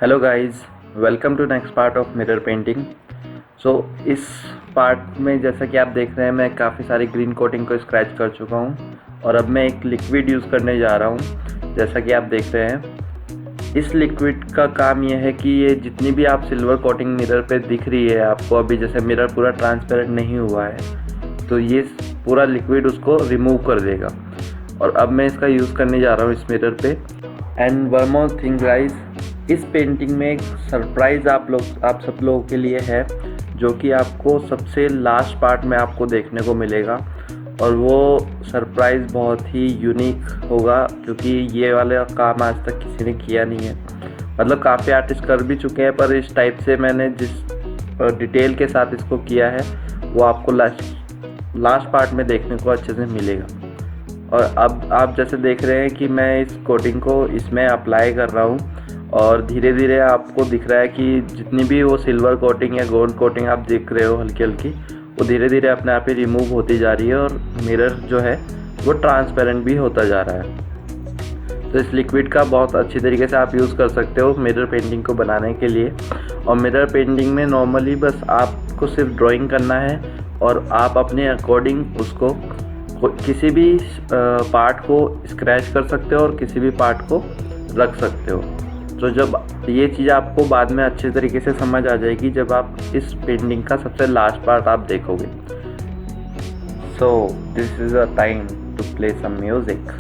Hello guys, welcome to next part of mirror painting. So इस part में जैसा कि आप देख रहे हैं, मैं काफ़ी सारी ग्रीन कोटिंग को स्क्रैच कर चुका हूं और अब मैं एक लिक्विड यूज़ करने जा रहा हूं। जैसा कि आप देख रहे हैं, इस लिक्विड का काम यह है कि ये जितनी भी आप सिल्वर कोटिंग मिरर पे दिख रही है आपको, अभी जैसे मिरर पूरा ट्रांसपेरेंट नहीं हुआ है तो ये पूरा लिक्विड उसको रिमूव कर देगा। और अब मैं इसका यूज़ करने जा रहा हूँ इस मिरर पे। And one more thing guys, इस पेंटिंग में एक सरप्राइज़ आप सब लोगों के लिए है, जो कि आपको सबसे लास्ट पार्ट में आपको देखने को मिलेगा। और वो सरप्राइज़ बहुत ही यूनिक होगा, क्योंकि ये वाला काम आज तक किसी ने किया नहीं है। मतलब काफ़ी आर्टिस्ट कर भी चुके हैं, पर इस टाइप से मैंने जिस डिटेल के साथ इसको किया है वो आपको लास्ट पार्ट में देखने को अच्छे से मिलेगा। और अब आप जैसे देख रहे हैं कि मैं इस कोटिंग को इसमें अप्लाई कर रहा हूँ और धीरे धीरे आपको दिख रहा है कि जितनी भी वो सिल्वर कोटिंग या गोल्ड कोटिंग आप देख रहे हो हल्की हल्की, वो धीरे धीरे अपने आप ही रिमूव होती जा रही है और मिरर जो है वो ट्रांसपेरेंट भी होता जा रहा है। तो इस लिक्विड का बहुत अच्छी तरीके से आप यूज़ कर सकते हो मिरर पेंटिंग को बनाने के लिए। और मिरर पेंटिंग में नॉर्मली बस आपको सिर्फ ड्राइंग करना है और आप अपने अकॉर्डिंग उसको किसी भी पार्ट को स्क्रैच कर सकते हो और किसी भी पार्ट को रख सकते हो। तो जब ये चीज़ आपको बाद में अच्छे तरीके से समझ आ जाएगी जब आप इस पेंटिंग का सबसे लास्ट पार्ट आप देखोगे। So this is a time to play some music.